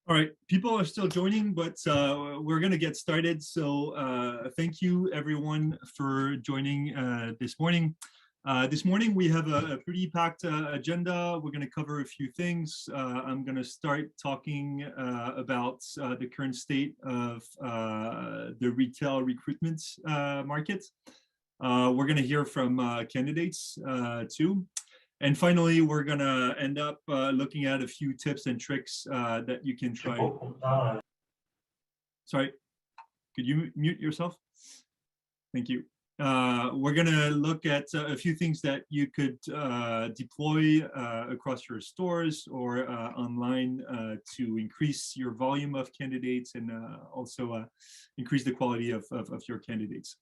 All right, people are still joining, but we're going to get started. So thank you everyone for joining this morning. This morning we have a pretty packed agenda. We're going to cover a few things. I'm going to start talking about the current state of the retail recruitment market. We're going to hear from candidates too. And finally, we're going to end up looking at a few tips and tricks that you can try. Sorry, could you mute yourself? Thank you. We're going to look at a few things that you could deploy across your stores or online to increase your volume of candidates and also increase the quality of your candidates.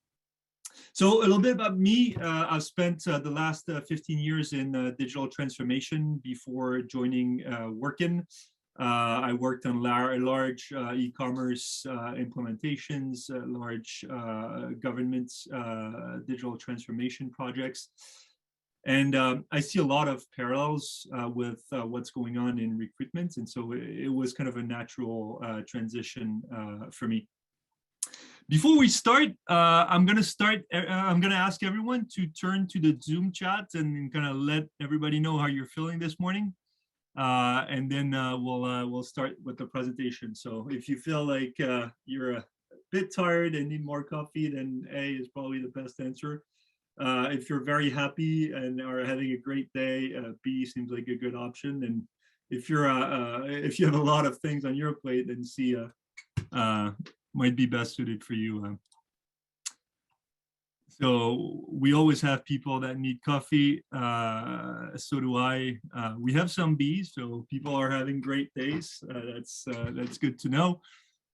So a little bit about me. I've spent the last 15 years in digital transformation before joining Workin. I worked on large e-commerce implementations, large government digital transformation projects. And I see a lot of parallels with what's going on in recruitment. And so it was kind of a natural transition for me. Before we start, I'm going to ask everyone to turn to the Zoom chat and kind of let everybody know how you're feeling this morning. And then we'll start with the presentation. So if you feel like you're a bit tired and need more coffee, then A is probably the best answer. If you're very happy and are having a great day, B seems like a good option. And if you have a lot of things on your plate, then C might be best suited for you. So we always have people that need coffee. So do I. We have some B's, so people are having great days. That's good to know.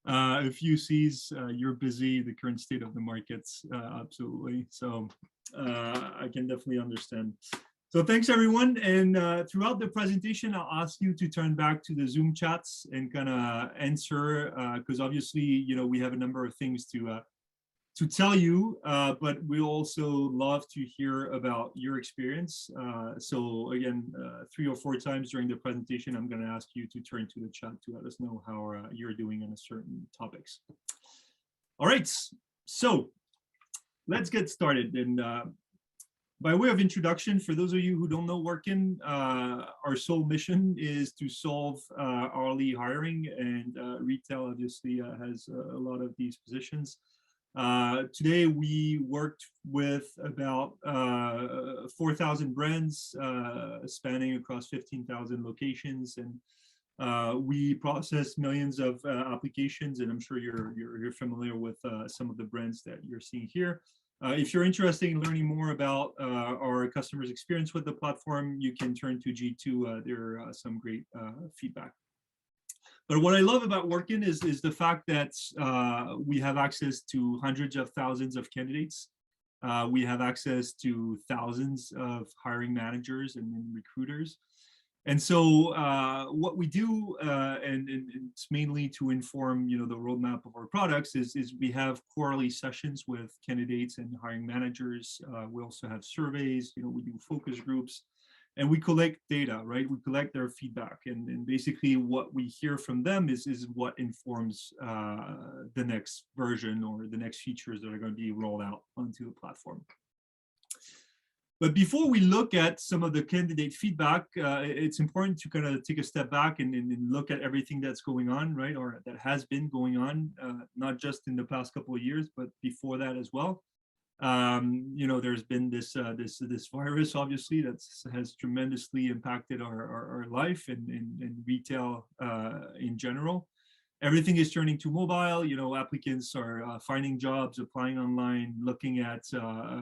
A few C's, you're busy. The current state of the markets, absolutely. So I can definitely understand. So thanks everyone, and throughout the presentation, I'll ask you to turn back to the Zoom chats and kind of answer, because obviously, you know, we have a number of things to tell you, but we also love to hear about your experience. So again, 3 or 4 times during the presentation, I'm going to ask you to turn to the chat to let us know how you're doing on a certain topics. All right, so let's get started. And by way of introduction, for those of you who don't know Workin, our sole mission is to solve hourly hiring, and retail obviously has a lot of these positions. Today we worked with about 4,000 brands spanning across 15,000 locations, and we process millions of applications, and I'm sure you're familiar with some of the brands that you're seeing here. If you're interested in learning more about our customers' experience with the platform, you can turn to G2. There are some great feedback. But what I love about Workin is the fact that we have access to hundreds of thousands of candidates. We have access to thousands of hiring managers and recruiters. And so what we do, and it's mainly to inform, you know, the roadmap of our products, is we have quarterly sessions with candidates and hiring managers. We also have surveys, you know, we do focus groups, and we collect data, right? We collect their feedback, and basically what we hear from them is what informs the next version or the next features that are going to be rolled out onto the platform. But before we look at some of the candidate feedback, it's important to kind of take a step back and look at everything that's going on, right? Or that has been going on, not just in the past couple of years, but before that as well. You know, there's been this virus, obviously, that has tremendously impacted our life and retail in general. Everything is turning to mobile. You know, applicants are finding jobs, applying online, looking at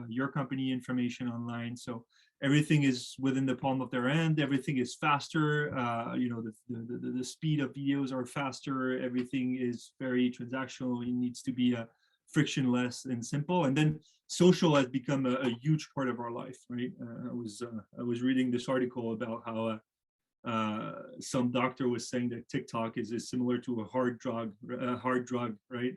your company information online. So everything is within the palm of their hand. Everything is faster. You know, the speed of videos are faster. Everything is very transactional. It needs to be frictionless and simple. And then social has become a huge part of our life, right? I was reading this article about how some doctor was saying that TikTok is similar to a hard drug, right?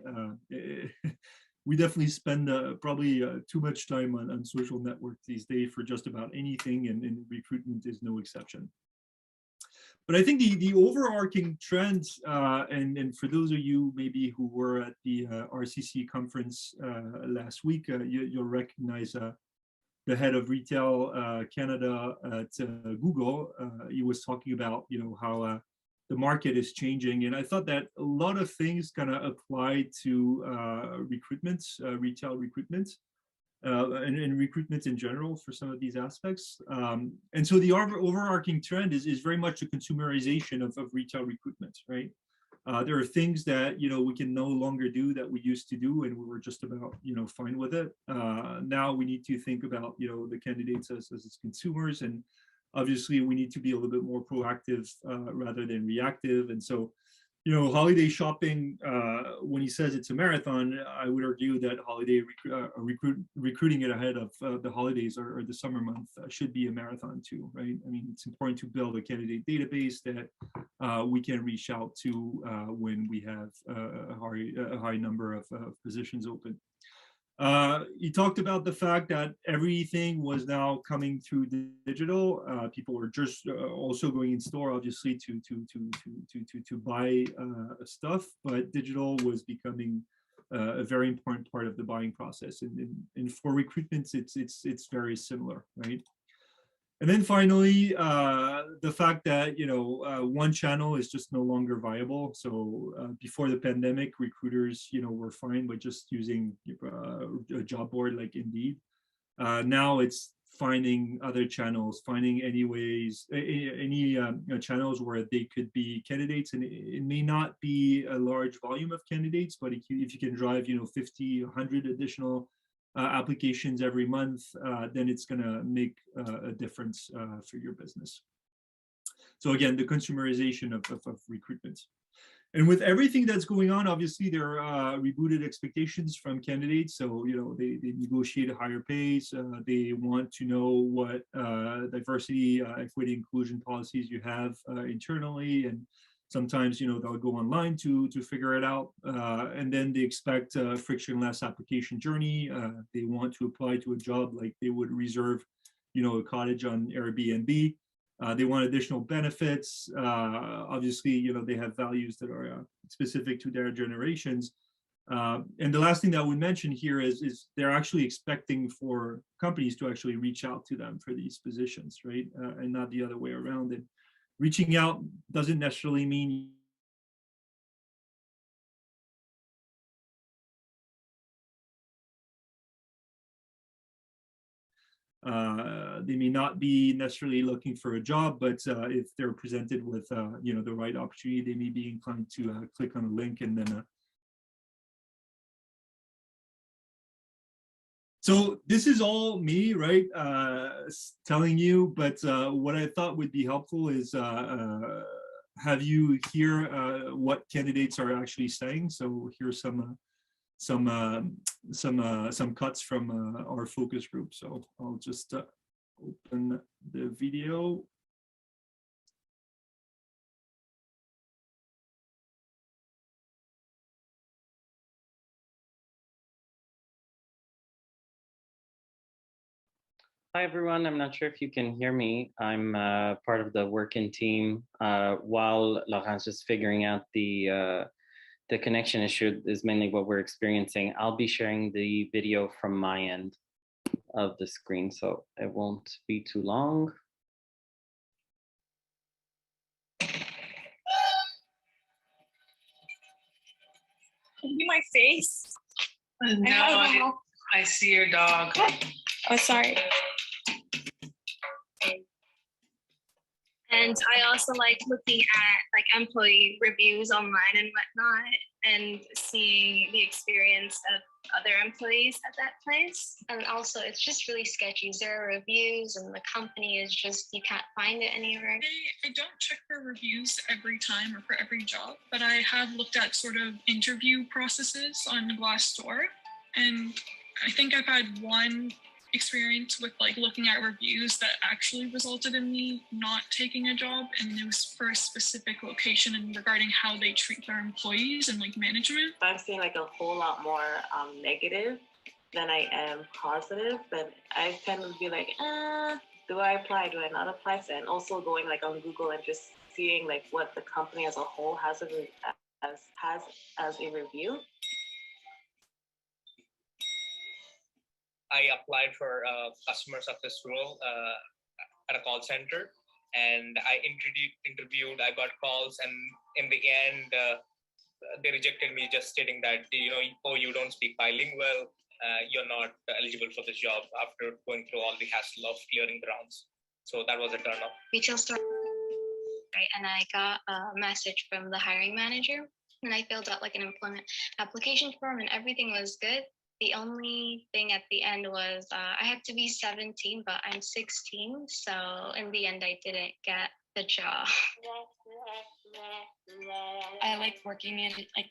We definitely spend probably too much time on social networks these days for just about anything, and recruitment is no exception. But I think the overarching trend, and for those of you maybe who were at the RCC conference last week, you'll recognize the head of retail Canada at Google. He was talking about how the market is changing, and I thought that a lot of things kind of apply to recruitment, retail recruitment. And recruitment in general for some of these aspects. And so the overarching trend is very much a consumerization of retail recruitment, right? There are things that we can no longer do that we used to do, and we were just about fine with it. Now we need to think about the candidates as consumers, and obviously we need to be a little bit more proactive rather than reactive. And so holiday shopping, when he says it's a marathon, I would argue that holiday recruiting it ahead of the holidays or the summer month should be a marathon too, right? I mean, it's important to build a candidate database that we can reach out to when we have a high number of positions open. He talked about the fact that everything was now coming through digital. People were just also going in store, obviously, to buy stuff, but digital was becoming a very important part of the buying process. And for recruitment, it's very similar, right? And then finally, the fact that one channel is just no longer viable. So before the pandemic, recruiters were fine by just using a job board like Indeed. Now it's finding other channels, finding any channels where they could be candidates, and it may not be a large volume of candidates, but if you can drive 50, 100 additional applications every month, then it's going to make a difference for your business. So again, the consumerization of recruitment. And with everything that's going on, obviously there are rebooted expectations from candidates. So they negotiate higher pays. They want to know what diversity, equity, inclusion policies you have internally, and sometimes they'll go online to figure it out, and then they expect a frictionless application journey. They want to apply to a job like they would reserve a cottage on Airbnb. They want additional benefits. Obviously they have values that are specific to their generations. And the last thing that I would mention here is they're actually expecting for companies to actually reach out to them for these positions, right? And not the other way around. And reaching out doesn't necessarily mean they may not be necessarily looking for a job, but if they're presented with the right opportunity, they may be inclined to click on a link and then so this is all me, right, telling you, but what I thought would be helpful is have you hear what candidates are actually saying. So here's some cuts from our focus group. So I'll just open the video. Hi, everyone. I'm not sure if you can hear me. I'm part of the working team while Laurent's just figuring out the connection issue is mainly what we're experiencing. I'll be sharing the video from my end of the screen, so it won't be too long. See my face? No, I see your dog. Oh, sorry. And I also like looking at like employee reviews online and whatnot, and seeing the experience of other employees at that place. And also, it's just really sketchy. There are reviews, and the company is just, you can't find it anywhere. I don't check for reviews every time or for every job, but I have looked at sort of interview processes on Glassdoor, and I think I've had one experience with like looking at reviews that actually resulted in me not taking a job, and it was for a specific location and regarding how they treat their employees and like management. I'm seeing like a whole lot more negative than I am positive, but I tend to be like, do I apply? Do I not apply? And also going like on Google and just seeing like what the company as a whole has as a review. I applied for a customer success role at a call center, and I interviewed. I got calls, and in the end, they rejected me, just stating that, oh, you don't speak bilingual, you're not eligible for this job, after going through all the hassle of clearing the rounds. So that was a turn off. Retail store, right? And I got a message from the hiring manager, and I filled out like an employment application form, and everything was good. The only thing at the end was I had to be 17, but I'm 16. So in the end, I didn't get the job. I like working in like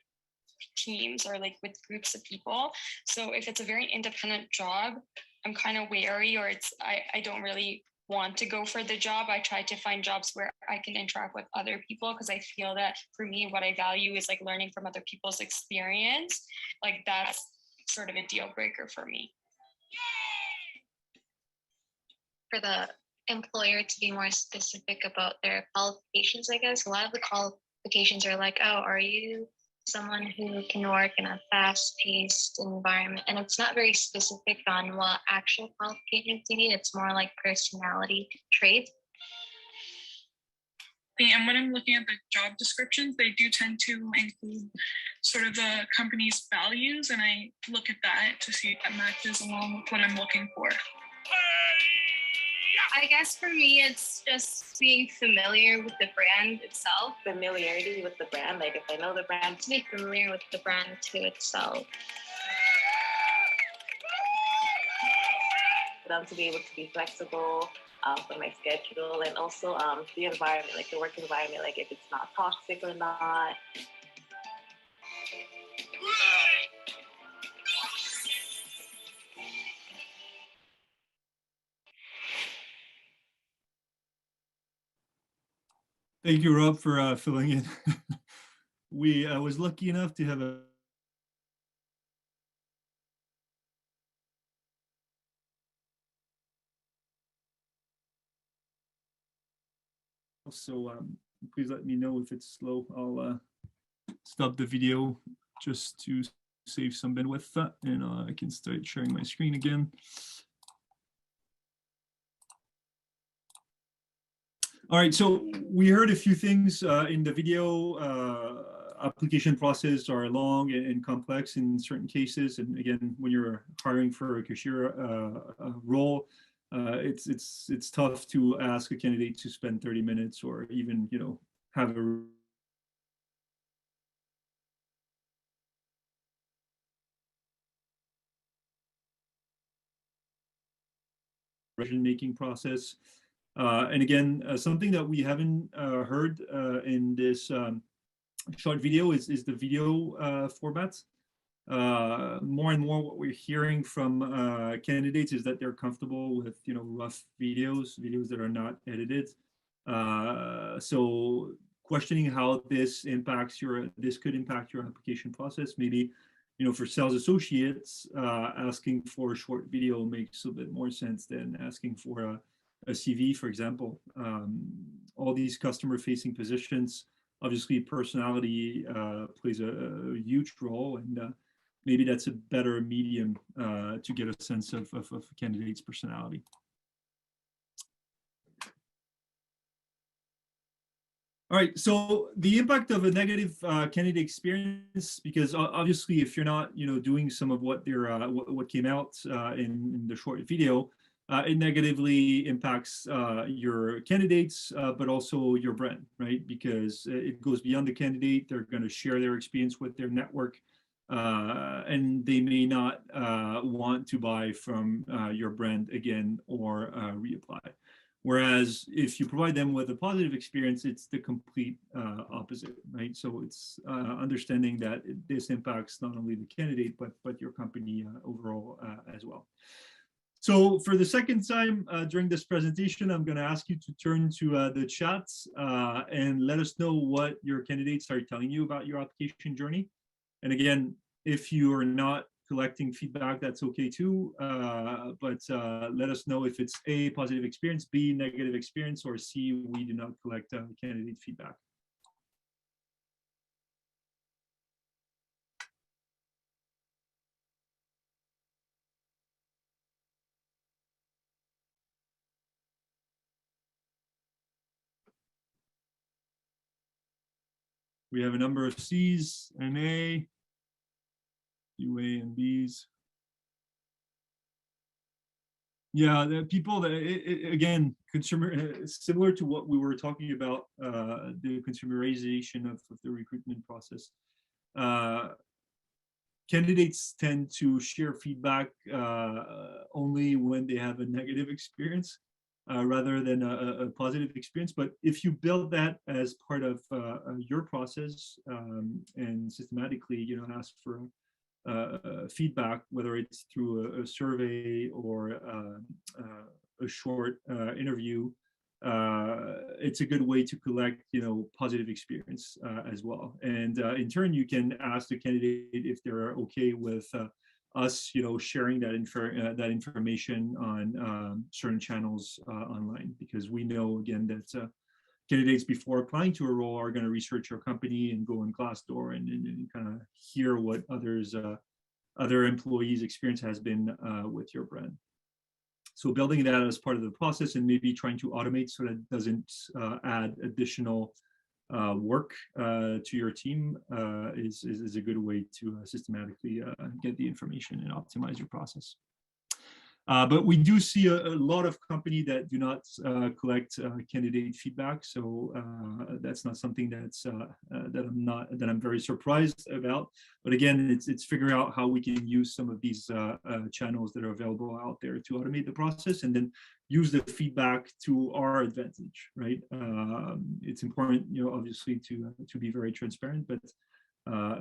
teams or like with groups of people. So if it's a very independent job, I'm kind of wary, or I don't really want to go for the job. I try to find jobs where I can interact with other people, because I feel that for me, what I value is like learning from other people's experience. Like that's sort of a deal breaker for me. For the employer to be more specific about their qualifications, I guess. A lot of the qualifications are like, oh, are you someone who can work in a fast-paced environment? And it's not very specific on what actual qualifications you need. It's more like personality traits. And when I'm looking at the job descriptions, they do tend to include sort of the company's values, and I look at that to see if that matches along with what I'm looking for. I guess for me, it's just being familiar with the brand itself. Familiarity with the brand, like if I know the brand. To be familiar with the brand to itself. For them to be able to be flexible for my schedule, and also the environment, like the work environment, like if it's not toxic or not. Thank you, Rob, for filling in. I was lucky enough to have a so please let me know if it's slow. I'll stop the video just to save some bandwidth, and I can start sharing my screen again. All right, so we heard a few things in the video. Application processes are long and complex in certain cases, and again, when you're hiring for a cashier role, it's tough to ask a candidate to spend 30 minutes or even have a decision-making process. And again, something that we haven't heard in this short video is the video format. More and more what we're hearing from candidates is that they're comfortable with rough videos that are not edited. So questioning how this could impact your application process. Maybe for sales associates, asking for a short video makes a bit more sense than asking for a CV, for example. All these customer-facing positions, obviously personality plays a huge role, and maybe that's a better medium to get a sense of a candidate's personality. All right, so the impact of a negative candidate experience, because obviously if you're not doing some of what what came out in the short video, it negatively impacts your candidates, but also your brand, right? Because it goes beyond the candidate. They're going to share their experience with their network, and they may not want to buy from your brand again or reapply. Whereas if you provide them with a positive experience, it's the complete opposite, right? So it's understanding that this impacts not only the candidate, but your company overall as well. So for the second time during this presentation, I'm going to ask you to turn to the chat and let us know what your candidates are telling you about your application journey. And again, if you are not collecting feedback, that's okay too. But let us know if it's A, positive experience, B, negative experience, or C, we do not collect candidate feedback. We have a number of C's and A, UA and B's. Yeah, the people that, again, consumer, similar to what we were talking about, the consumerization of the recruitment process. Candidates tend to share feedback only when they have a negative experience rather than a positive experience. But if you build that as part of your process and systematically, ask for feedback, whether it's through a survey or a short interview, it's a good way to collect, positive experience as well. And in turn, you can ask the candidate if they're okay with us, sharing that information on certain channels online, because we know, again, that candidates before applying to a role are going to research your company and go on Glassdoor and kind of hear what other employees' experience has been with your brand. So building that as part of the process and maybe trying to automate so that it doesn't add additional work to your team is a good way to systematically get the information and optimize your process. But we do see a lot of companies that do not collect candidate feedback, so that's not something that I'm very surprised about. But again, it's figuring out how we can use some of these channels that are available out there to automate the process, and then use the feedback to our advantage, right? It's important, obviously, to be very transparent, but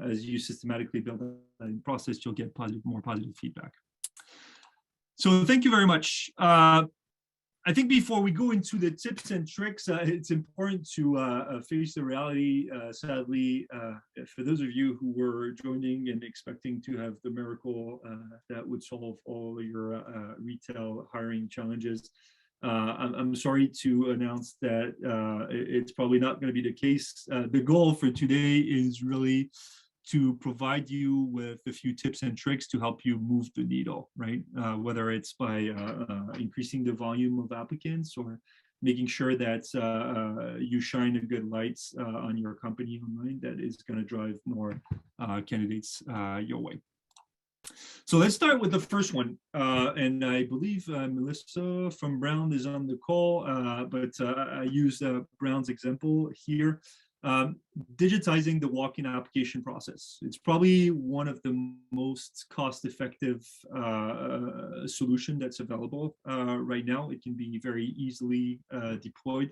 as you systematically build that process, you'll get more positive feedback. So thank you very much. I think before we go into the tips and tricks, it's important to face the reality. Sadly, for those of you who were joining and expecting to have the miracle that would solve all your retail hiring challenges, I'm sorry to announce that it's probably not going to be the case. The goal for today is really to provide you with a few tips and tricks to help you move the needle, right? Whether it's by increasing the volume of applicants or making sure that you shine a good light on your company online that is going to drive more candidates your way. So let's start with the first one. And I believe Melissa from Brown is on the call, but I use Brown's example here. Digitizing the walk-in application process. It's probably one of the most cost-effective solution that's available right now. It can be very easily deployed.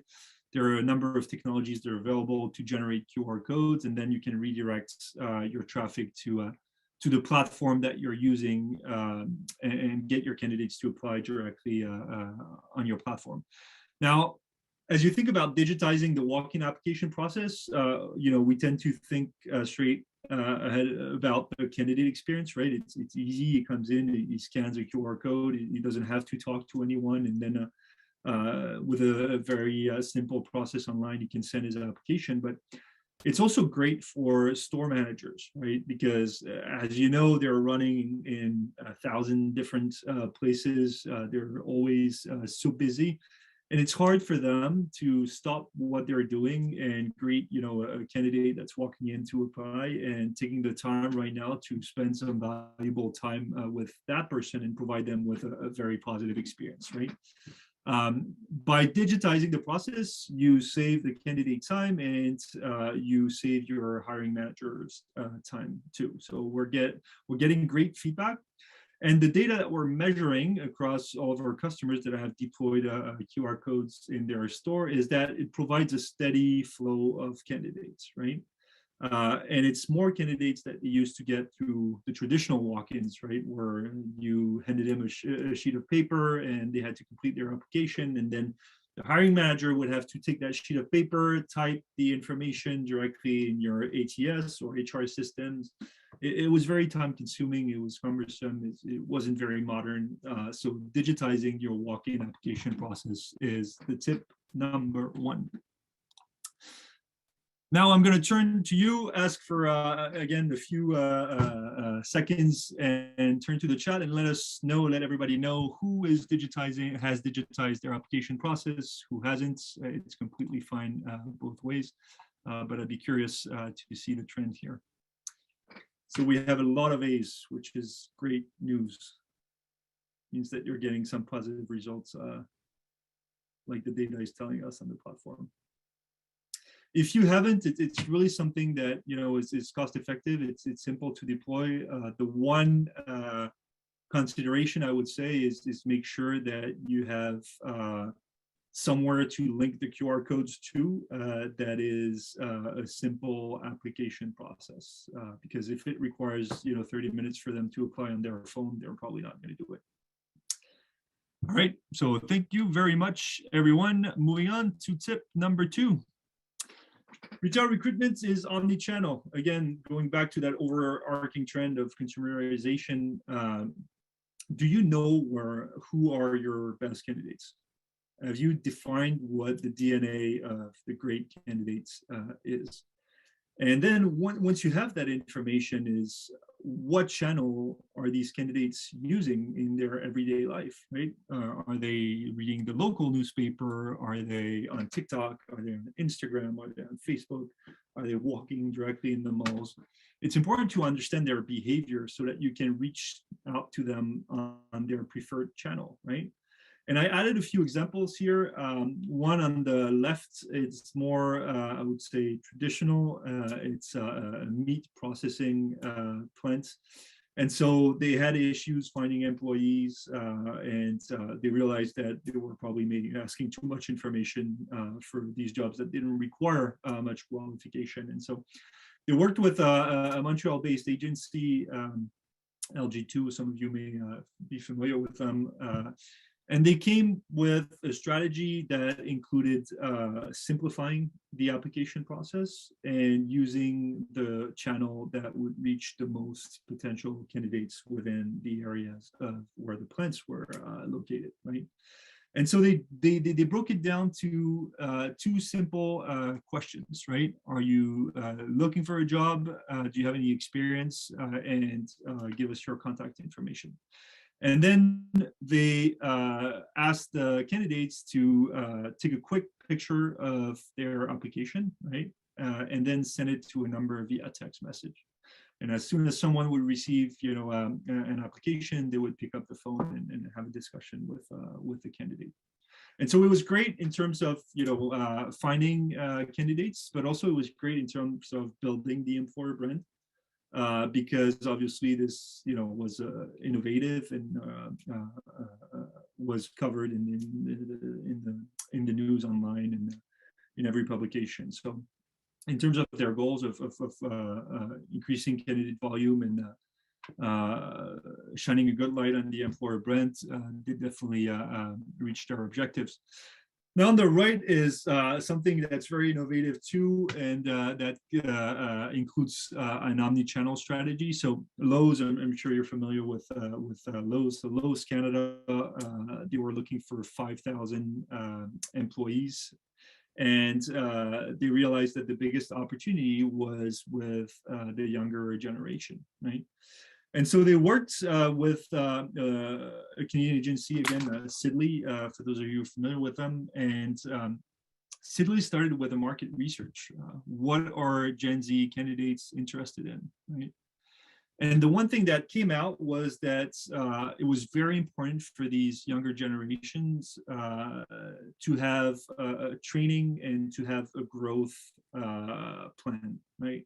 There are a number of technologies that are available to generate QR codes, and then you can redirect your traffic to the platform that you're using and get your candidates to apply directly on your platform. Now, as you think about digitizing the walk-in application process, we tend to think straight ahead about the candidate experience, right? It's easy. It comes in, he scans a QR code. He doesn't have to talk to anyone, and then with a very simple process online, he can send his application. But it's also great for store managers, right? Because as you know, they're running in 1,000 different places. They're always so busy. And it's hard for them to stop what they're doing and greet, a candidate that's walking in to apply and taking the time right now to spend some valuable time with that person and provide them with a very positive experience, right? By digitizing the process, you save the candidate time and you save your hiring manager's time too. So we're getting great feedback. And the data that we're measuring across all of our customers that have deployed QR codes in their store is that it provides a steady flow of candidates, right? And it's more candidates that they used to get through the traditional walk-ins, right? Where you handed them a sheet of paper and they had to complete their application. And then the hiring manager would have to take that sheet of paper, type the information directly in your ATS or HR systems, it was very time consuming. It was cumbersome. It wasn't very modern. So digitizing your walk-in application process is the tip number one. Now I'm going to turn to you, ask for, again, a few seconds and turn to the chat and let us know, let everybody know who is digitizing, has digitized their application process, who hasn't. It's completely fine both ways, but I'd be curious to see the trend here. So we have a lot of A's, which is great news. Means that you're getting some positive results like the data is telling us on the platform. If you haven't, it's really something that, you know, is cost effective. It's simple to deploy. The one consideration I would say is make sure that you have somewhere to link the QR codes to that is a simple application process. Because if it requires, you know, 30 minutes for them to apply on their phone, they're probably not going to do it. All right, so thank you very much, everyone. Moving on to tip number 2. Retail recruitment is omni-channel. Again, going back to that overarching trend of consumerization, do you know who are your best candidates? Have you defined what the DNA of the great candidates is? And then once you have that information, is what channel are these candidates using in their everyday life, right? Are they reading the local newspaper? Are they on TikTok? Are they on Instagram? Are they on Facebook? Are they walking directly in the malls? It's important to understand their behavior so that you can reach out to them on their preferred channel, right? And I added a few examples here. One on the left, it's more, I would say, traditional. It's a meat processing plant. And so they had issues finding employees, and they realized that they were probably maybe asking too much information for these jobs that didn't require much qualification. And so they worked with a Montreal-based agency, LG2. Some of you may be familiar with them. And they came with a strategy that included simplifying the application process and using the channel that would reach the most potential candidates within the areas of where the plants were located, right? And so they broke it down to 2 simple questions, right? Are you looking for a job? Do you have any experience? And give us your contact information. And then they asked the candidates to take a quick picture of their application, right? And then send it to a number via text message. And as soon as someone would receive, you know, an application, they would pick up the phone and have a discussion with the candidate. And so it was great in terms of, you know, finding candidates, but also it was great in terms of building the employer brand. Because obviously this, you know, was innovative and was covered in the news online and in every publication. So, in terms of their goals of increasing candidate volume and shining a good light on the employer brand, they definitely reached their objectives. Now on the right is something that's very innovative too, and that includes an omni-channel strategy. So Lowe's, I'm sure you're familiar with Lowe's. So Lowe's Canada, they were looking for 5,000 employees, and they realized that the biggest opportunity was with the younger generation, right? And so they worked with a Canadian agency, again, Sidley, for those of you familiar with them. And Sidley started with a market research. What are Gen Z candidates interested in, right? And the one thing that came out was that it was very important for these younger generations to have training and to have a growth plan, right?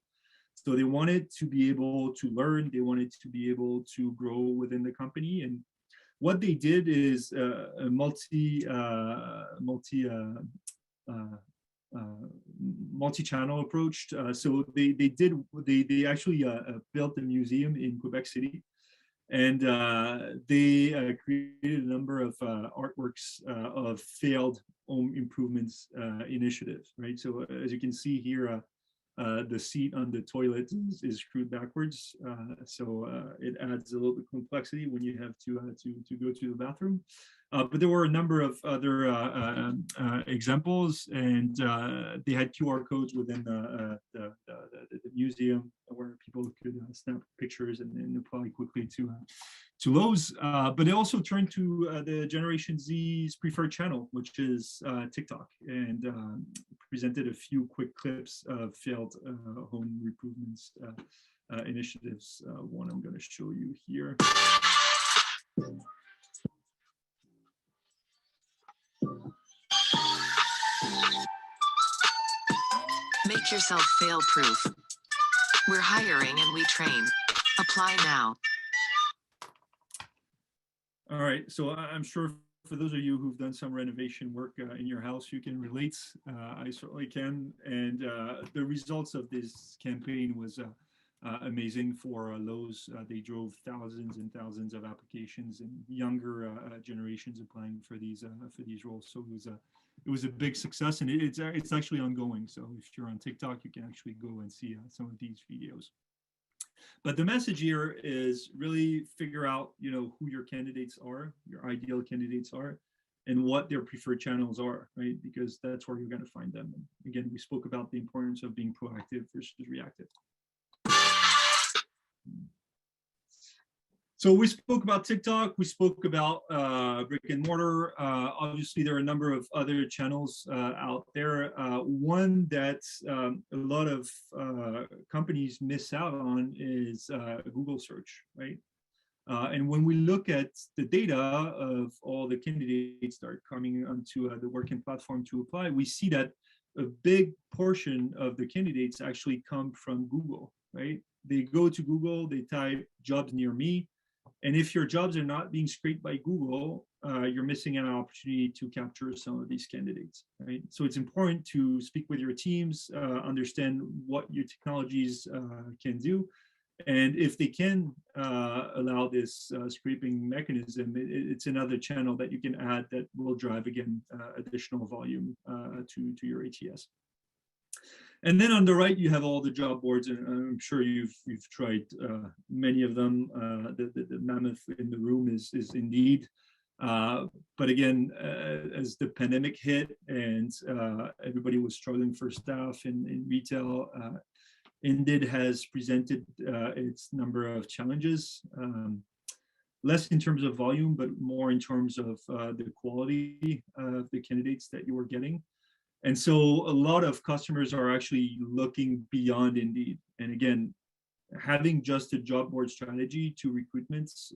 So they wanted to be able to learn, they wanted to be able to grow within the company. And what they did is a multi-channel approach. So they actually built a museum in Quebec City, and they created a number of artworks of failed home improvements initiatives, right? So as you can see here, the seat on the toilet is screwed backwards, so it adds a little bit of complexity when you have to go to the bathroom. But there were a number of other examples, and they had QR codes within the museum where people could snap pictures and apply quickly to those. But they also turned to the Generation Z's preferred channel, which is TikTok, and presented a few quick clips of failed home improvements initiatives. One I'm going to show you here. Make yourself fail-proof. We're hiring and we train. Apply now. All right, so I'm sure for those of you who've done some renovation work in your house, you can relate. I certainly can. And the results of this campaign was amazing for Lowe's. They drove thousands and thousands of applications and younger generations applying for these roles. So it was a big success, and it's actually ongoing. So if you're on TikTok, you can actually go and see some of these videos. But the message here is really figure out, who your candidates are, your ideal candidates are, and what their preferred channels are, right? Because that's where you're going to find them. And again, we spoke about the importance of being proactive versus reactive. So we spoke about TikTok, we spoke about brick and mortar. Obviously, there are a number of other channels out there. One that a lot of companies miss out on is Google search, right? And when we look at the data of all the candidates that are coming onto the working platform to apply, we see that a big portion of the candidates actually come from Google, right? They go to Google, they type jobs near me. And if your jobs are not being scraped by Google, you're missing an opportunity to capture some of these candidates, right? So it's important to speak with your teams, understand what your technologies can do. And if they can allow this scraping mechanism, it's another channel that you can add that will drive, again, additional volume to your ATS. And then on the right, you have all the job boards, and I'm sure you've tried many of them. The mammoth in the room is Indeed. But again, as the pandemic hit and everybody was struggling for staff in retail, Indeed has presented its number of challenges, less in terms of volume, but more in terms of the quality of the candidates that you were getting. And so a lot of customers are actually looking beyond Indeed. And again, having just a job board strategy to recruitments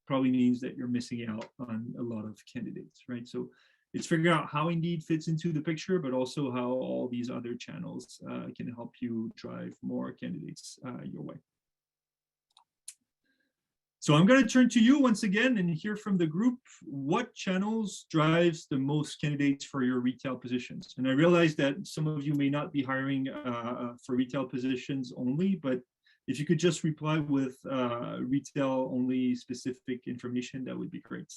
probably means that you're missing out on a lot of candidates, right? So it's figuring out how Indeed fits into the picture, but also how all these other channels can help you drive more candidates your way. So I'm going to turn to you once again and hear from the group, what channels drives the most candidates for your retail positions? And I realize that some of you may not be hiring for retail positions only, but if you could just reply with retail only specific information, that would be great.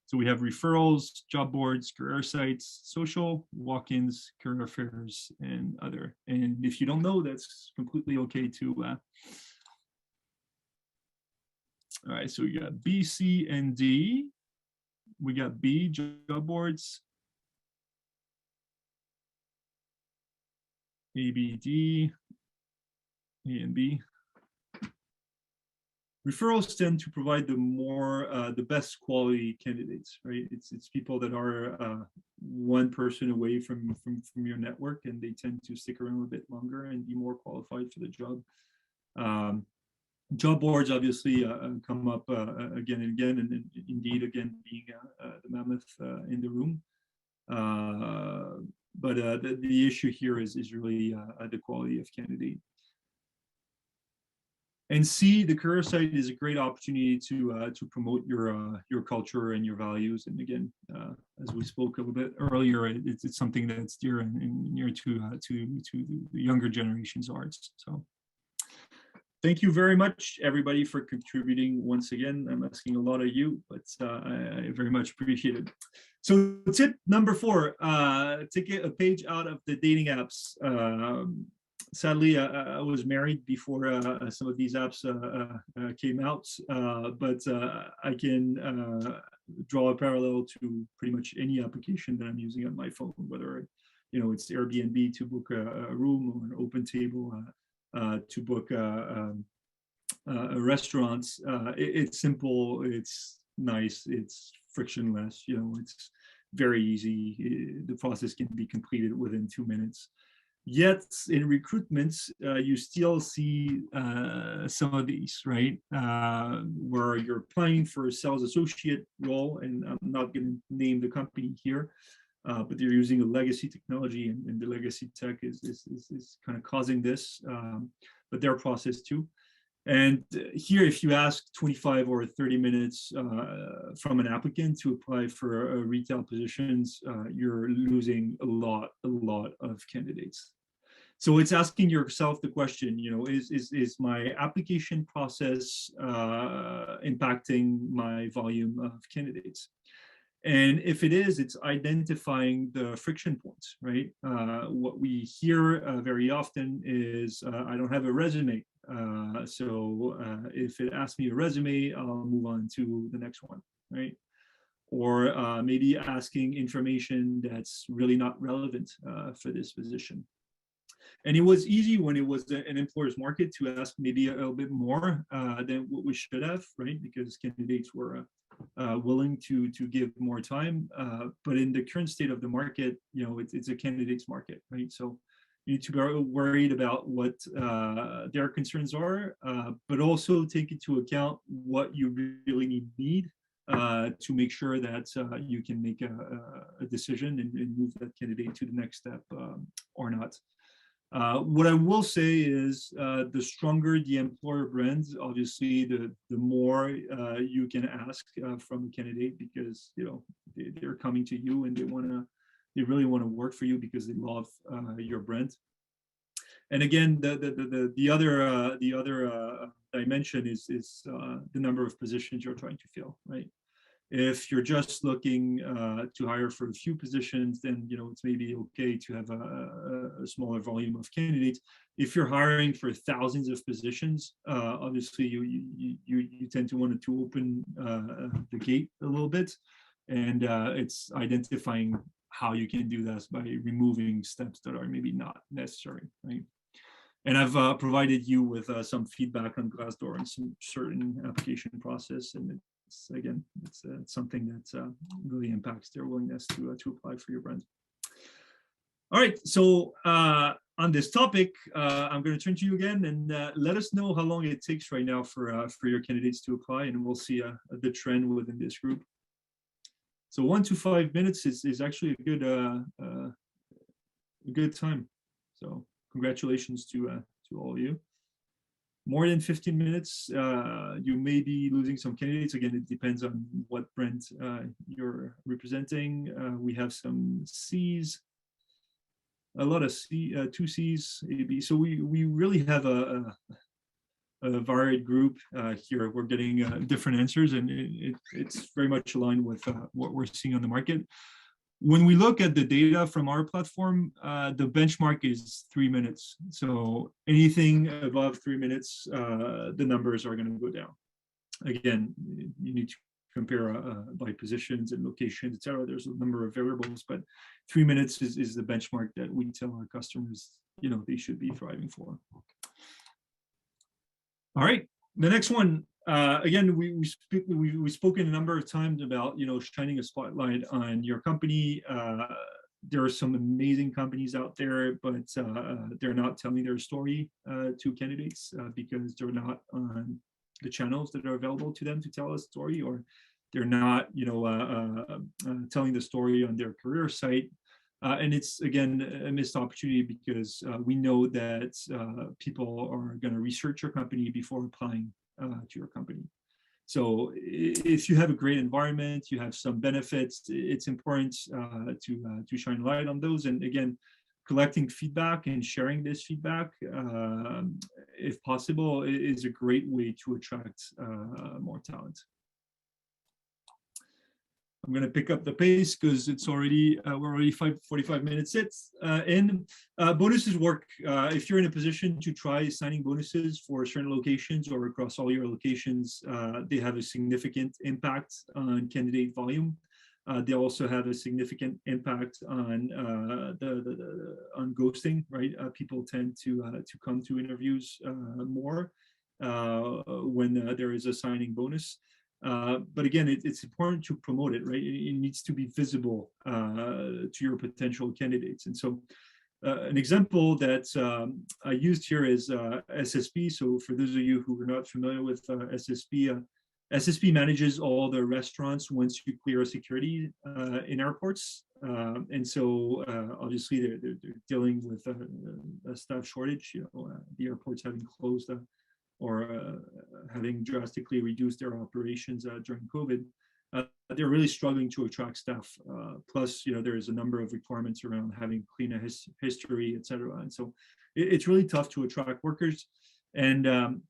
So we have referrals, job boards, career sites, social, walk-ins, career fairs, and other. And if you don't know, that's completely okay too. All right, so we got B, C, and D. We got B, job boards. A, B, D, A, and B. Referrals tend to provide the best quality candidates, right? It's people that are one person away from your network, and they tend to stick around a bit longer and be more qualified for the job. Job boards obviously come up again and again, and Indeed again being the mammoth in the room. But the issue here is really the quality of candidate. And C, the career site is a great opportunity to promote your culture and your values. And again, as we spoke a little bit earlier, it's something that's dear and near to the younger generation's hearts. So. thank you very much, everybody, for contributing once again. I'm asking a lot of you, but I very much appreciate it. So tip number 4, take a page out of the dating apps. Sadly, I was married before some of these apps came out, but I can draw a parallel to pretty much any application that I'm using on my phone, whether it's Airbnb to book a room, or an open table to book a restaurant. It's simple, it's nice, it's frictionless. It's very easy. The process can be completed within 2 minutes. Yet in recruitment, you still see some of these, right? Where you're applying for a sales associate role, and I'm not going to name the company here, but they're using a legacy technology, and the legacy tech is kind of causing this, but their process too. And here, if you ask 25 or 30 minutes from an applicant to apply for retail positions, you're losing a lot of candidates. So it's asking yourself the question, is my application process impacting my volume of candidates? And if it is, it's identifying the friction points, right? What we hear very often is, I don't have a resume. So if it asks me a resume, I'll move on to the next one, right? Or maybe asking information that's really not relevant for this position. And it was easy when it was an employer's market to ask maybe a little bit more than what we should have, right? Because candidates were willing to give more time. But in the current state of the market, it's a candidate's market, right? So you need to be worried about what their concerns are, but also take into account what you really need to make sure that you can make a decision and move that candidate to the next step or not. What I will say is the stronger the employer brand, obviously, the more you can ask from a candidate, because they're coming to you and they really want to work for you because they love your brand. And again, the other dimension is the number of positions you're trying to fill, right? If you're just looking to hire for a few positions, then it's maybe okay to have a smaller volume of candidates. If you're hiring for thousands of positions, obviously you tend to want to open the gate a little bit, and it's identifying how you can do that by removing steps that are maybe not necessary, right? And I've provided you with some feedback on Glassdoor and some certain application process, and again, it's something that really impacts their willingness to apply for your brand. All right, so on this topic, I'm going to turn to you again, and let us know how long it takes right now for your candidates to apply, and we'll see the trend within this group. So 1 to 5 minutes is actually a good time. So congratulations to all of you. More than 15 minutes, you may be losing some candidates. Again, it depends on what brand you're representing. We have some C's, a lot of C, 2 C's, A, B. So we really have a varied group here. We're getting different answers, and it's very much aligned with what we're seeing on the market. When we look at the data from our platform, the benchmark is 3 minutes. So anything above 3 minutes, the numbers are going to go down. Again, you need to compare by positions and locations, etc. There's a number of variables, but 3 minutes is the benchmark that we tell our customers, they should be thriving for. All right, the next one. Again, we've spoken a number of times about shining a spotlight on your company. There are some amazing companies out there, but they're not telling their story to candidates because they're not on the channels that are available to them to tell a story, or they're not telling the story on their career site. And it's, again, a missed opportunity because we know that people are going to research your company before applying to your company. So if you have a great environment, you have some benefits, it's important to shine light on those. And again, collecting feedback and sharing this feedback if possible, is a great way to attract more talent. I'm going to pick up the pace because it's already we're already 45 minutes in. Bonuses work. If you're in a position to try signing bonuses for certain locations or across all your locations, they have a significant impact on candidate volume. They also have a significant impact on on ghosting. Right, people tend to come to interviews more when there is a signing bonus. But again, it's important to promote it, right? It needs to be visible to your potential candidates. And so an example that I used here is SSP. So for those of you who are not familiar with SSP, SSP manages all the restaurants once you clear security in airports. And so obviously they're dealing with a staff shortage, you know, the airports having closed or having drastically reduced their operations during COVID. They're really struggling to attract staff. Plus, you know, there's a number of requirements around having clean history, et cetera. And so it's really tough to attract workers. And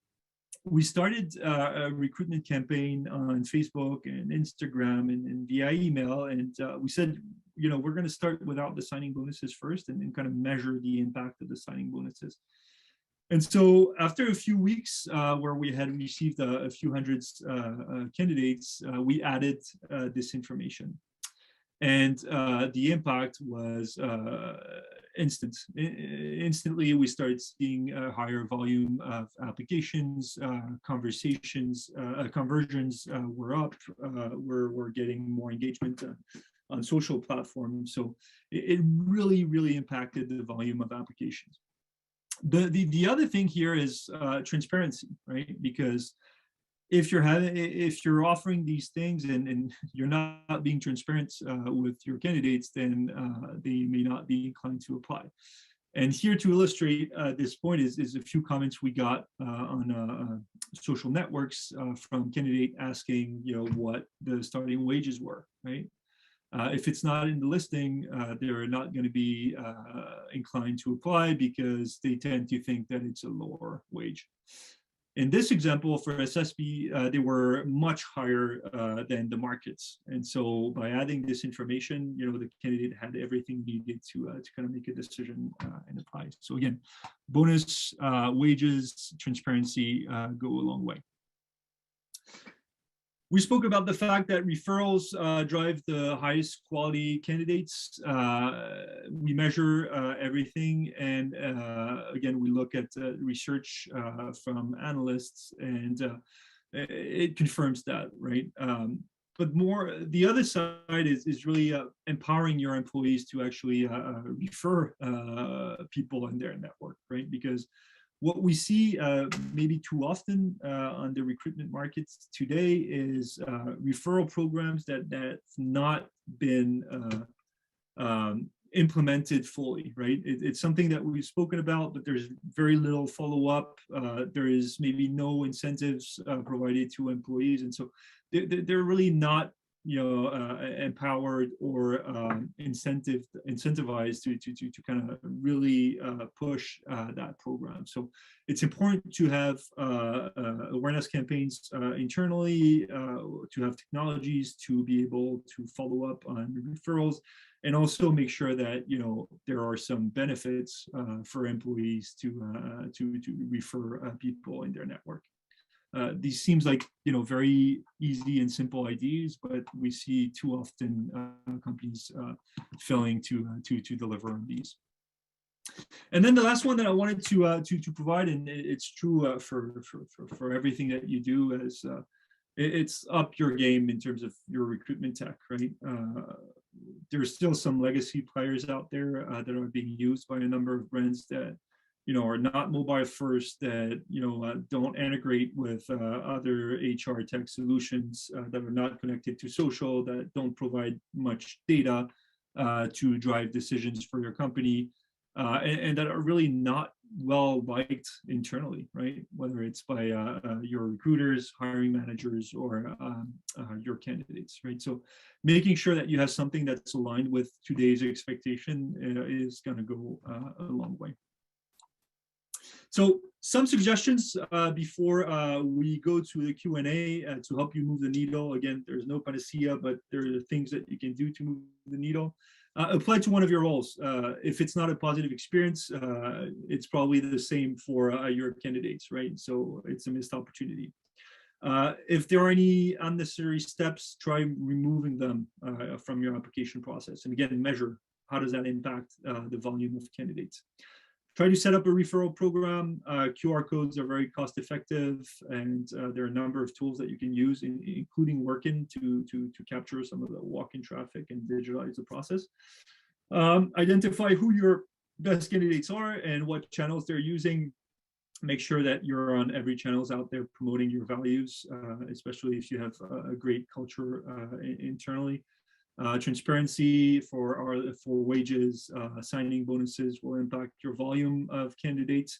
we started a recruitment campaign on Facebook and Instagram and via email. And we said, you know, we're going to start without the signing bonuses first and kind of measure the impact of the signing bonuses. And so after a few weeks where we had received a few hundreds candidates, we added this information. And the impact was instant. Instantly, we started seeing a higher volume of applications, conversions were up, we're getting more engagement on social platforms. So it really, really impacted the volume of applications. The other thing here is transparency, right? Because if you're offering these things and you're not being transparent with your candidates, then they may not be inclined to apply. And here to illustrate this point is a few comments we got on social networks from candidate asking, you know, what the starting wages were, right? If it's not in the listing, they're not going to be inclined to apply because they tend to think that it's a lower wage. In this example for SSP, they were much higher than the markets. And so by adding this information, you know, the candidate had everything needed to kind of make a decision and apply. So again, bonus, wages, transparency go a long way. We spoke about the fact that referrals drive the highest quality candidates. We measure everything. And again, we look at research from analysts and it confirms that, right? But more, the other side is really empowering your employees to actually refer people in their network, right? Because what we see maybe too often on the recruitment markets today is referral programs that's not been implemented fully, right? It's something that we've spoken about, but there's very little follow-up. There is maybe no incentives provided to employees. And so they're really not, you know, empowered or incentivized to kind of really push that program. So it's important to have awareness campaigns internally, to have technologies to be able to follow up on referrals, and also make sure that, you know, there are some benefits for employees to refer people in their network. These seems like, you know, very easy and simple ideas, but we see too often companies failing to deliver on these. And then the last one that I wanted to provide, and it's true for everything that you do, is it's up your game in terms of your recruitment tech, right? There's still some legacy players out there that are being used by a number of brands that, you know, are not mobile first, that, you know, don't integrate with other HR tech solutions, that are not connected to social, that don't provide much data to drive decisions for your company, and that are really not well liked internally, right? Whether it's by your recruiters, hiring managers, or your candidates, right? So making sure that you have something that's aligned with today's expectation is going to go a long way. So some suggestions before we go to the Q&A to help you move the needle. Again, there's no panacea, but there are things that you can do to move the needle. Apply to one of your roles. If it's not a positive experience, it's probably the same for your candidates, right? So it's a missed opportunity. If there are any unnecessary steps, try removing them from your application process. And again, measure how does that impact the volume of candidates. Try to set up a referral program. QR codes are very cost effective, and there are a number of tools that you can use, including Workin to capture some of the walk-in traffic and digitalize the process. Identify who your best candidates are and what channels they're using. Make sure that you're on every channels out there promoting your values, especially if you have a great culture internally. Transparency for wages, signing bonuses will impact your volume of candidates,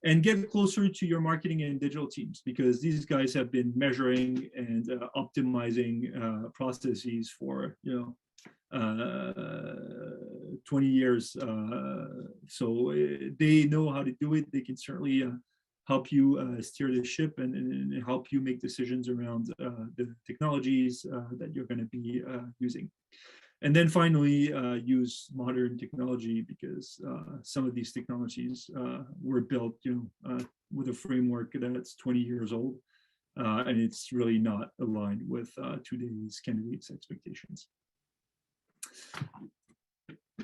and get closer to your marketing and digital teams, because these guys have been measuring and optimizing processes for 20 years. So they know how to do it. They can certainly help you steer the ship and help you make decisions around the technologies that you're going to be using. And then finally, use modern technology, because some of these technologies were built with a framework that's 20 years old, and it's really not aligned with today's candidates' expectations.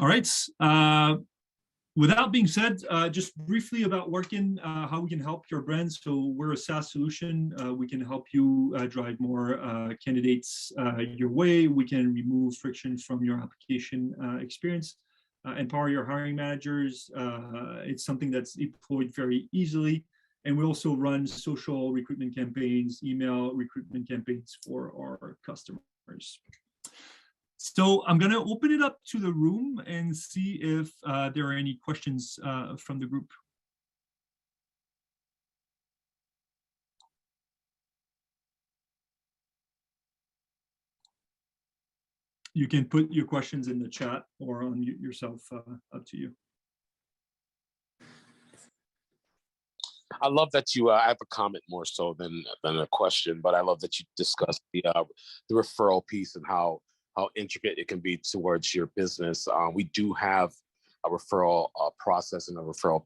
All right. With that being said, just briefly about Workin, how we can help your brand. So we're a SaaS solution. We can help you drive more candidates your way. We can remove friction from your application experience, empower your hiring managers. It's something that's deployed very easily. And we also run social recruitment campaigns, email recruitment campaigns for our customers. So I'm going to open it up to the room and see if there are any questions from the group. You can put your questions in the chat or unmute yourself, up to you. I love that you, I have a comment more so than a question, but I love that you discussed the referral piece and how intricate it can be towards your business. We do have a referral process and a referral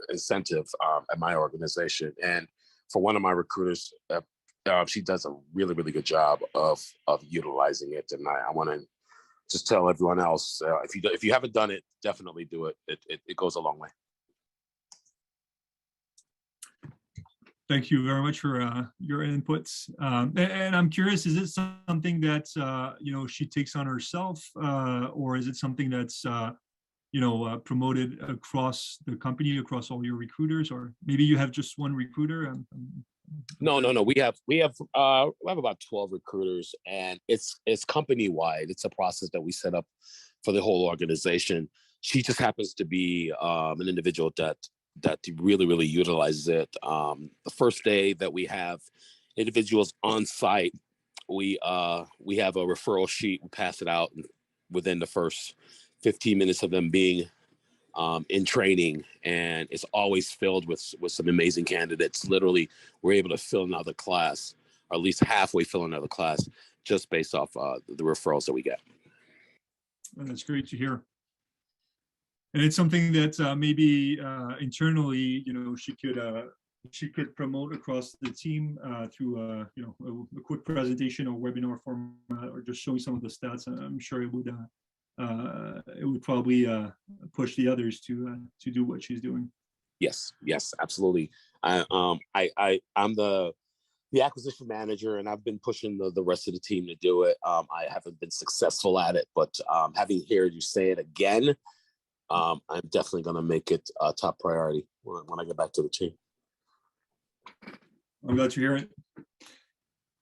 incentive at my organization. And for one of my recruiters, she does a really, really good job of utilizing it. And I want to just tell everyone else, if you haven't done it, definitely do it. It goes a long way. Thank you very much for your inputs. And I'm curious, is it something that she takes on herself, or is it something that's promoted across the company, across all your recruiters, or maybe you have just one recruiter? No. We have about 12 recruiters, and it's company wide. It's a process that we set up for the whole organization. She just happens to be an individual that really, really utilizes it. The first day that we have individuals on site, we have a referral sheet. We pass it out within the first 15 minutes of them being in training, and it's always filled with some amazing candidates. Literally, we're able to fill another class, or at least halfway fill another class, just based off the referrals that we get. Well, that's great to hear. And it's something that maybe internally, she could promote across the team through a quick presentation or webinar format, or just showing some of the stats. I'm sure it would probably push the others to do what she's doing. Yes, absolutely. I'm the acquisition manager, and I've been pushing the rest of the team to do it. I haven't been successful at it, but having heard you say it again, I'm definitely going to make it a top priority when I get back to the team. I'm glad to hear it.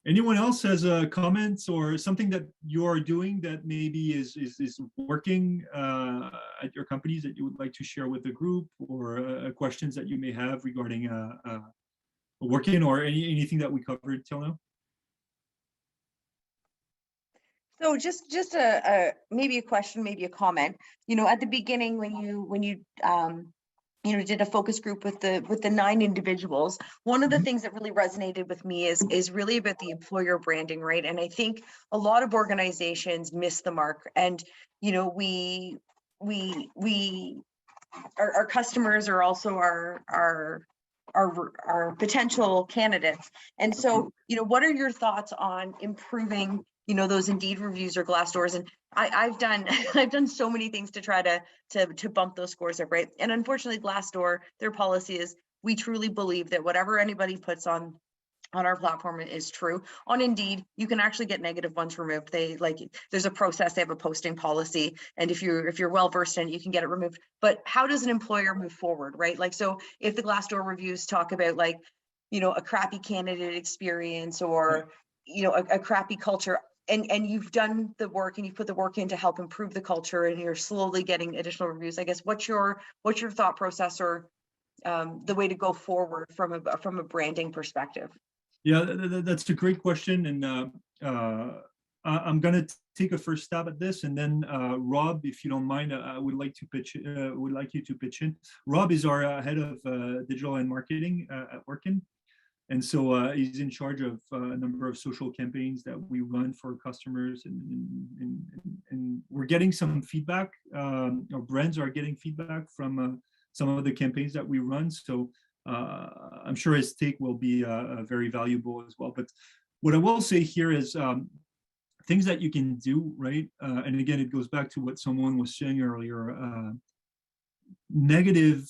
Anyone else has comments or something that you're doing that maybe is working at your companies that you would like to share with the group, or questions that you may have regarding working, or anything that we covered till now? So just a maybe a question, maybe a comment. At the beginning, when you did a focus group with the 9 individuals. One of the Mhm. things that really resonated with me is really about the employer branding, right? And I think a lot of organizations miss the mark. And we our customers are also our potential candidates. And so, what are your thoughts on improving, those Indeed reviews or Glassdoors? And I've done I've done so many things to try to bump those scores up, right? And unfortunately, Glassdoor, their policy is we truly believe that whatever anybody puts on our platform is true. On Indeed, you can actually get negative ones removed. There's a process, they have a posting policy, and if you're well versed in it, you can get it removed. But how does an employer move forward, right? Like, so if the Glassdoor reviews talk about a crappy candidate experience or a crappy culture, and you've done the work and you've put the work in to help improve the culture, and you're slowly getting additional reviews, I guess, what's your thought process or the way to go forward from a branding perspective? Yeah, that's a great question, and I'm gonna take a first stab at this, and then Rob, if you don't mind, I would like you to pitch in. Rob is our head of digital and marketing at Workin, and so he's in charge of a number of social campaigns that we run for customers, and we're getting some feedback. Our brands are getting feedback from some of the campaigns that we run, so. I'm sure his take will be very valuable as well. But what I will say here is things that you can do, right? And again, it goes back to what someone was saying earlier. Negative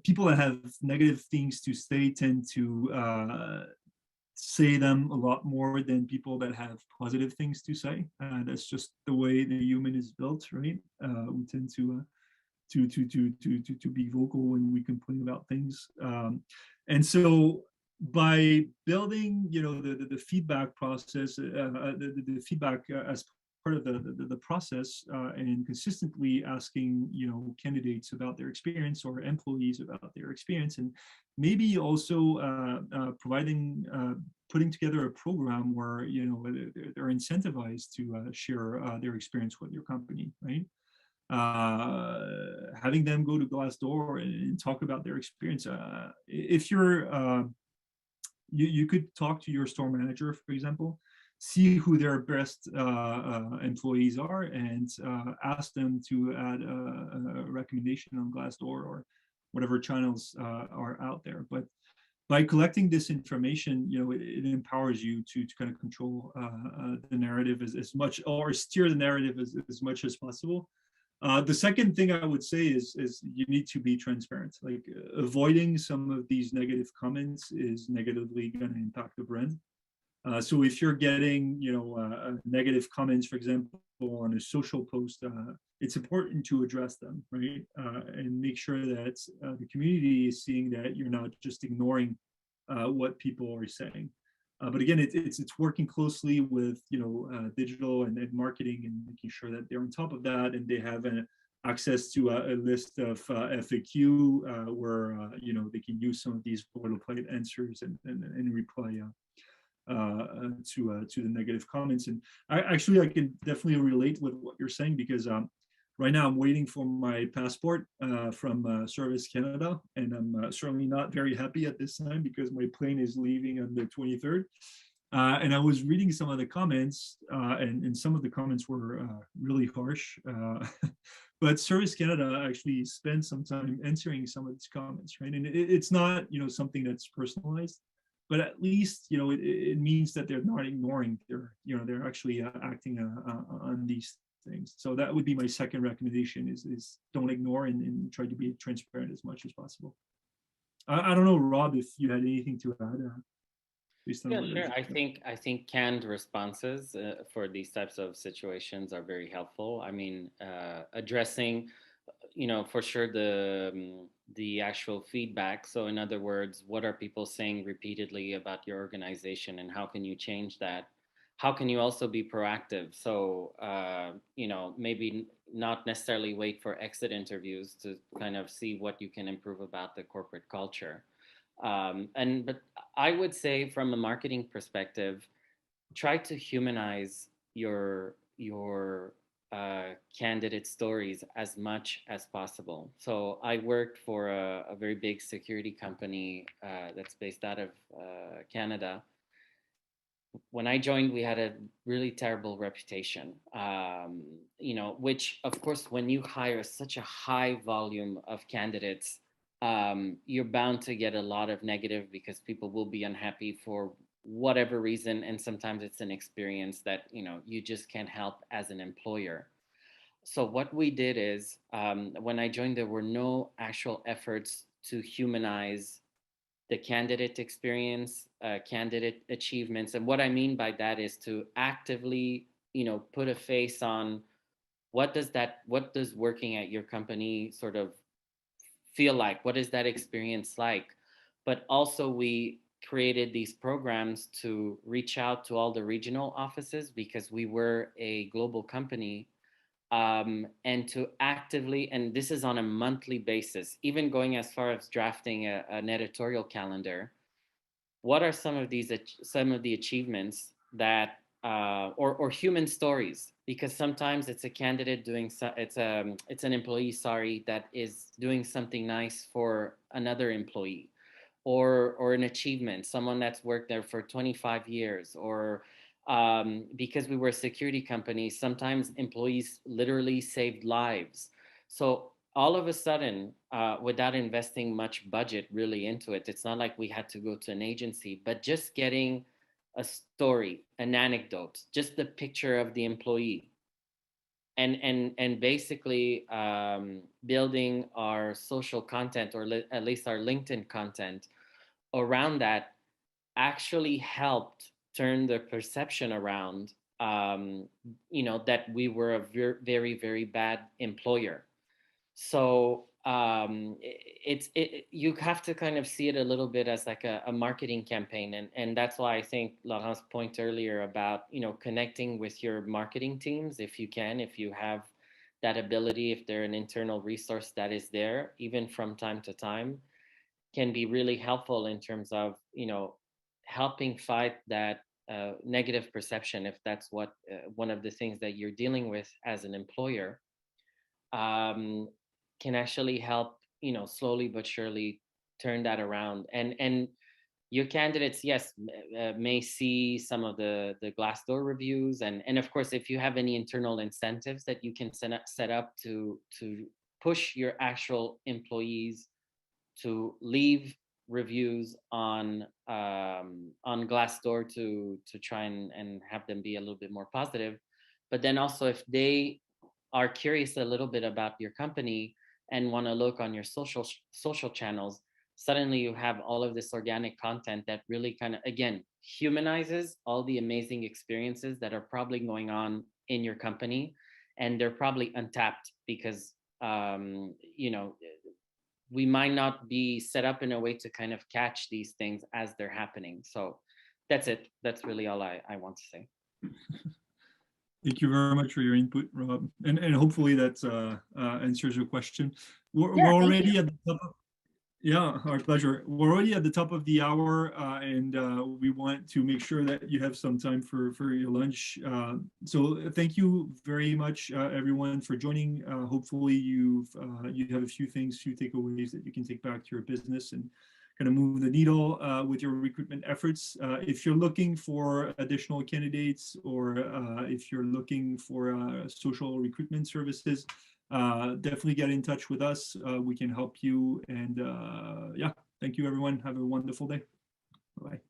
people that have negative things to say tend to say them a lot more than people that have positive things to say. That's just the way the human is built, right? We tend to be vocal when we complain about things, and so by building the feedback process, the feedback as part of the process, and consistently asking candidates about their experience or employees about their experience, and maybe also putting together a program where they're incentivized to share their experience with your company, right? Having them go to Glassdoor and talk about their experience. If you could talk to your store manager, for example, see who their best employees are, and ask them to add a recommendation on Glassdoor or whatever channels are out there. But by collecting this information, it empowers you to kind of control the narrative as much, or steer the narrative as much as possible. The second thing I would say is you need to be transparent. Like avoiding some of these negative comments is negatively going to impact the brand. So if you're getting, negative comments, for example, on a social post, it's important to address them, right? And make sure that the community is seeing that you're not just ignoring what people are saying. But again, it's working closely with digital and marketing, and making sure that they're on top of that, and they have access to a list of FAQ where they can use some of these boilerplate answers and reply to the negative comments. And I can definitely relate with what you're saying, because right now I'm waiting for my passport from Service Canada, and I'm certainly not very happy at this time because my plane is leaving on the 23rd. And I was reading some of the comments, and some of the comments were really harsh. But Service Canada actually spent some time answering some of these comments, right? And it's not something that's personalized, but at least it means that they're not ignoring. They're actually acting on these things. So that would be my second recommendation: is don't ignore, and try to be transparent as much as possible. I don't know, Rob, if you had anything to add. Based on Yeah, sure. I think canned responses for these types of situations are very helpful. I mean, addressing, for sure the actual feedback. So in other words, what are people saying repeatedly about your organization, and how can you change that? How can you also be proactive? So maybe not necessarily wait for exit interviews to kind of see what you can improve about the corporate culture. But I would say, from a marketing perspective, try to humanize your candidate stories as much as possible. So I worked for a very big security company that's based out of Canada. When I joined, we had a really terrible reputation, which, of course, when you hire such a high volume of candidates, you're bound to get a lot of negative because people will be unhappy for whatever reason. And sometimes it's an experience that, you just can't help as an employer. So what we did is, when I joined, there were no actual efforts to humanize the candidate experience, candidate achievements. And what I mean by that is to actively, put a face on what does working at your company sort of feel like? What is that experience like? But also we created these programs to reach out to all the regional offices because we were a global company, and to actively, and this is on a monthly basis, even going as far as drafting an editorial calendar. What are some of the achievements that, or human stories? Because sometimes it's a candidate doing it's an employee, sorry, that is doing something nice for another employee, or an achievement, someone that's worked there for 25 years, or because we were a security company, sometimes employees literally saved lives. So all of a sudden, without investing much budget really into it, it's not like we had to go to an agency, but just getting a story, an anecdote, just the picture of the employee, and basically building our social content, or at least our LinkedIn content around that, actually helped turn the perception around, that we were a very, very bad employer. So you have to kind of see it a little bit as like a marketing campaign, and that's why I think Laurent's point earlier about connecting with your marketing teams, if you can, if you have that ability, if they're an internal resource that is there, even from time to time, can be really helpful in terms of helping fight that negative perception, if that's what one of the things that you're dealing with as an employer. Can actually help slowly but surely turn that around, and your candidates, yes, may see some of the Glassdoor reviews, and of course, if you have any internal incentives that you can set up to push your actual employees to leave reviews on Glassdoor to try and have them be a little bit more positive. But then also, if they are curious a little bit about your company and want to look on your social channels, suddenly you have all of this organic content that really kind of, again, humanizes all the amazing experiences that are probably going on in your company, and they're probably untapped because we might not be set up in a way to kind of catch these things as they're happening. So that's it. That's really all I want to say. Thank you very much for your input, Rob, and hopefully that answers your question. We're already at the top of, yeah, our pleasure. We're already at the top of the hour, and we want to make sure that you have some time for your lunch. So thank you very much, everyone, for joining. Hopefully you have a few takeaways that you can take back to your business and kind of move the needle with your recruitment efforts. If you're looking for additional candidates, or if you're looking for social recruitment services, definitely get in touch with us. We can help you. And yeah, thank you, everyone. Have a wonderful day. Bye.